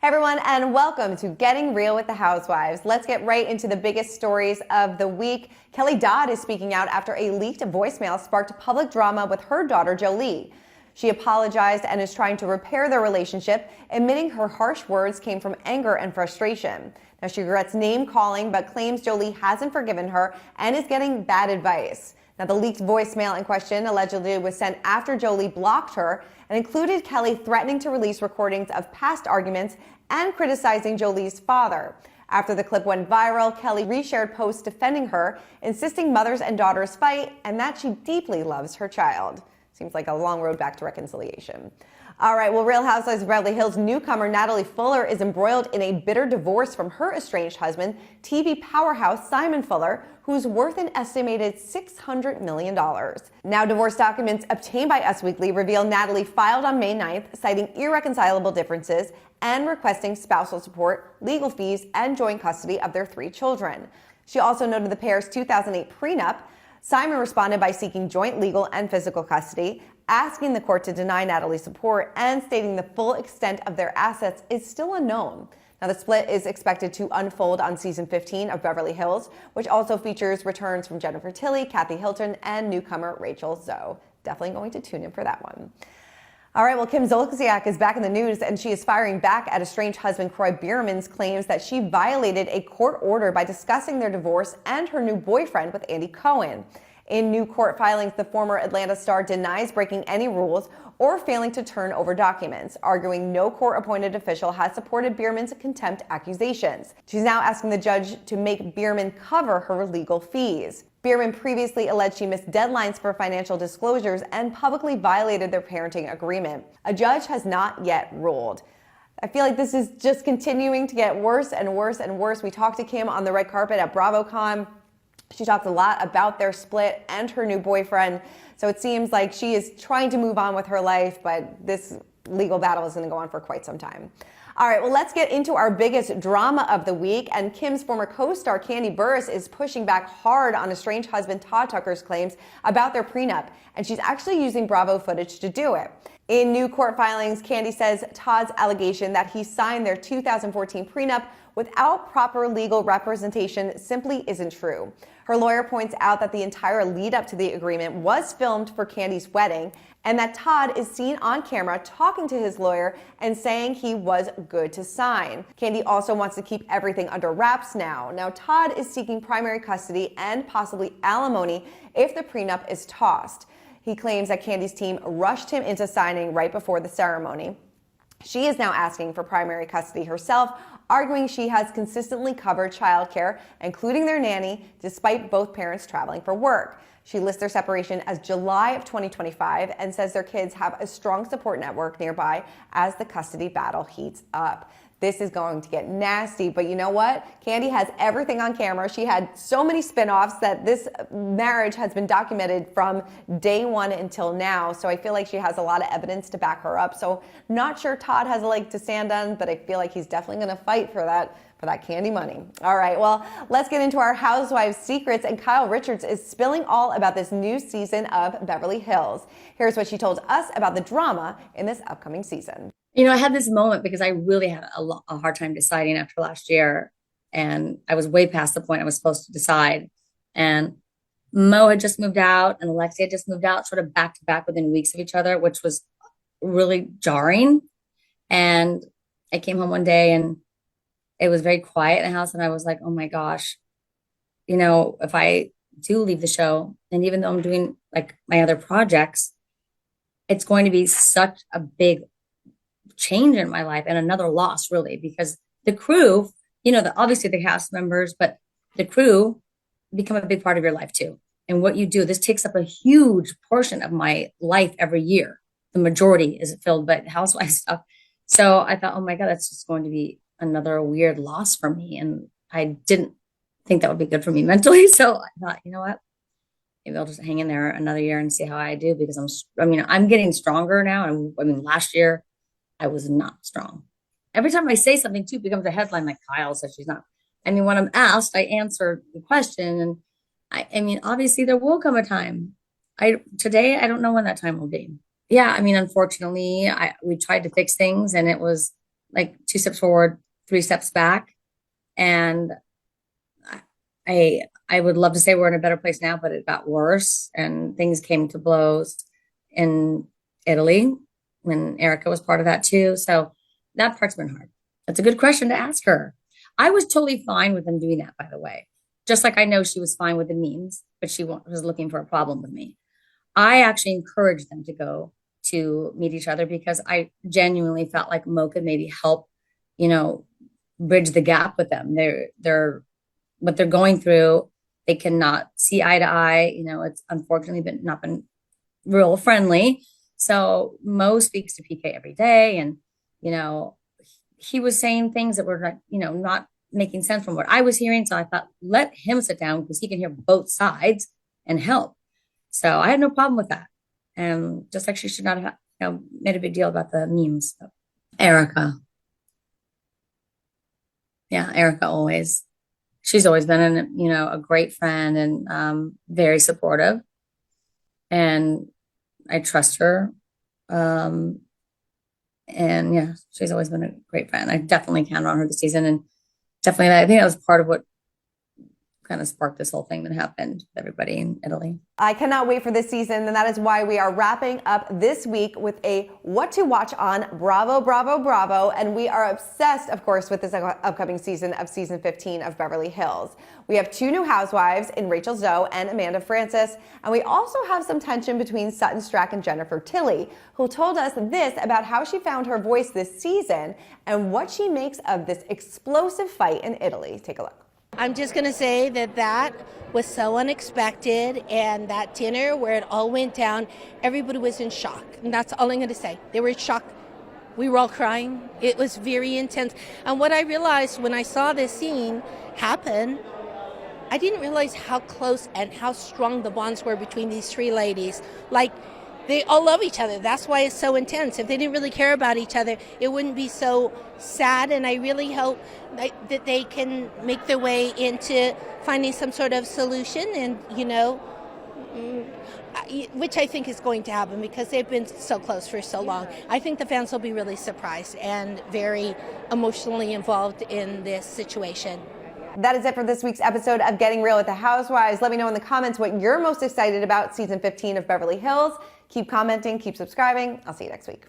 Hey everyone, and welcome to Getting Real with the Housewives. Let's get right into the biggest stories of the week. Kelly Dodd is speaking out after a leaked voicemail sparked public drama with her daughter Jolie. She apologized and is trying to repair their relationship, admitting her harsh words came from anger and frustration. Now she regrets name calling, but claims Jolie hasn't forgiven her and is getting bad advice. Now, the leaked voicemail in question allegedly was sent after Jolie blocked her and included Kelly threatening to release recordings of past arguments and criticizing Jolie's father. After the clip went viral, Kelly reshared posts defending her, insisting mothers and daughters fight and that she deeply loves her child. Seems like a long road back to reconciliation. All right, well, Real Housewives of Beverly Hills newcomer Natalie Fuller is embroiled in a bitter divorce from her estranged husband, TV powerhouse Simon Fuller, who's worth an estimated $600 million. Now, divorce documents obtained by Us Weekly reveal Natalie filed on May 9th, citing irreconcilable differences and requesting spousal support, legal fees, and joint custody of their 3 children. She also noted the pair's 2008 prenup. Simon responded by seeking joint legal and physical custody, asking the court to deny Natalie's support, and stating the full extent of their assets is still unknown. Now, the split is expected to unfold on season 15 of Beverly Hills, which also features returns from Jennifer Tilly, Kathy Hilton, and newcomer Rachel Zoe. Definitely going to tune in for that one. All right, well, Kim Zolciak is back in the news, and she is firing back at estranged husband Kroy Biermann's claims that she violated a court order by discussing their divorce and her new boyfriend with Andy Cohen. In new court filings, the former Atlanta star denies breaking any rules or failing to turn over documents, arguing no court-appointed official has supported Biermann's contempt accusations. She's now asking the judge to make Biermann cover her legal fees. Biermann previously alleged she missed deadlines for financial disclosures and publicly violated their parenting agreement. A judge has not yet ruled. I feel like this is just continuing to get worse and worse and worse. We talked to Kim on the red carpet at BravoCon. She talked a lot about their split and her new boyfriend. So it seems like she is trying to move on with her life, but this legal battle is going to go on for quite some time. All right, well, let's get into our biggest drama of the week. And Kim's former co-star Kandi Buruss is pushing back hard on estranged husband Todd Tucker's claims about their prenup. And she's actually using Bravo footage to do it. In new court filings, Kandi says Todd's allegation that he signed their 2014 prenup without proper legal representation simply isn't true. Her lawyer points out that the entire lead up to the agreement was filmed for Kandi's wedding, and that Todd is seen on camera talking to his lawyer and saying he was good to sign. Kandi also wants to keep everything under wraps now. Now, Todd is seeking primary custody and possibly alimony if the prenup is tossed. He claims that Kandi's team rushed him into signing right before the ceremony. She is now asking for primary custody herself, arguing she has consistently covered childcare, including their nanny, despite both parents traveling for work. She lists their separation as July of 2025 and says their kids have a strong support network nearby as the custody battle heats up. This is going to get nasty, but you know what? Kandi has everything on camera. She had so many spinoffs that this marriage has been documented from day one until now. So I feel like she has a lot of evidence to back her up. So not sure Todd has a leg to stand on, but I feel like he's definitely going to fight for that Kandi money. All right, well, let's get into our Housewives secrets. And Kyle Richards is spilling all about this new season of Beverly Hills. Here's what she told us about the drama in this upcoming season. You know, I had this moment because I really had a hard time deciding after last year. And I was way past the point I was supposed to decide. And Mo had just moved out and Alexia had just moved out, sort of back to back within weeks of each other, which was really jarring. And I came home one day and it was very quiet in the house. And I was like, oh my gosh, you know, if I do leave the show, and even though I'm doing like my other projects, it's going to be such a big change in my life and another loss, really, because the crew, you know, obviously the cast members, but the crew become a big part of your life too. And what you do, this takes up a huge portion of my life every year. The majority is filled by housewife stuff. So I thought, oh my God, that's just going to be another weird loss for me. And I didn't think that would be good for me mentally. So I thought, you know what? Maybe I'll just hang in there another year and see how I do, because I'm getting stronger now. And I mean, last year I was not strong. Every time I say something too, it becomes a headline, like Kyle says she's not. I mean, when I'm asked, I answer the question. And I mean, obviously there will come a time. Today, I don't know when that time will be. Yeah, I mean, unfortunately, we tried to fix things and it was like 2 steps forward, 3 steps back. And I would love to say we're in a better place now, but it got worse and things came to blows in Italy when Erica was part of that too. So that part's been hard. That's a good question to ask her. I was totally fine with them doing that, by the way. Just like I know she was fine with the memes, but she was looking for a problem with me. I actually encouraged them to go to meet each other because I genuinely felt like Mo could maybe help, you know, bridge the gap with them. They're what they're going through. They cannot see eye to eye. You know, it's unfortunately not been real friendly. So Mo speaks to PK every day, and you know, he was saying things that were like, you know, not making sense from what I was hearing. So I thought, let him sit down because he can hear both sides and help. So I had no problem with that. And just like she should not have, you know, made a big deal about the memes. Erica. Yeah, Erica always. She's always been you know, a great friend and very supportive. And I trust her. And yeah, she's always been a great friend. I definitely counted on her this season. And definitely, I think that was part of what kind of sparked this whole thing that happened with everybody in Italy. I cannot wait for this season, and that is why we are wrapping up this week with a what to watch on Bravo, Bravo, Bravo, and we are obsessed, of course, with this upcoming season of season 15 of Beverly Hills. We have 2 new housewives in Rachel Zoe and Amanda Francis, and we also have some tension between Sutton Strack and Jennifer Tilly, who told us this about how she found her voice this season and what she makes of this explosive fight in Italy. Take a look. I'm just going to say that was so unexpected, and that dinner where it all went down, everybody was in shock. And that's all I'm going to say. They were in shock. We were all crying. It was very intense. And what I realized when I saw this scene happen, I didn't realize how close and how strong the bonds were between these 3 ladies. Like, they all love each other. That's why it's so intense. If they didn't really care about each other, it wouldn't be so sad. And I really hope that they can make their way into finding some sort of solution, and, you know, which I think is going to happen because they've been so close for so long. I think the fans will be really surprised and very emotionally involved in this situation. That is it for this week's episode of Getting Real with the Housewives. Let me know in the comments what you're most excited about season 15 of Beverly Hills. Keep commenting, keep subscribing. I'll see you next week.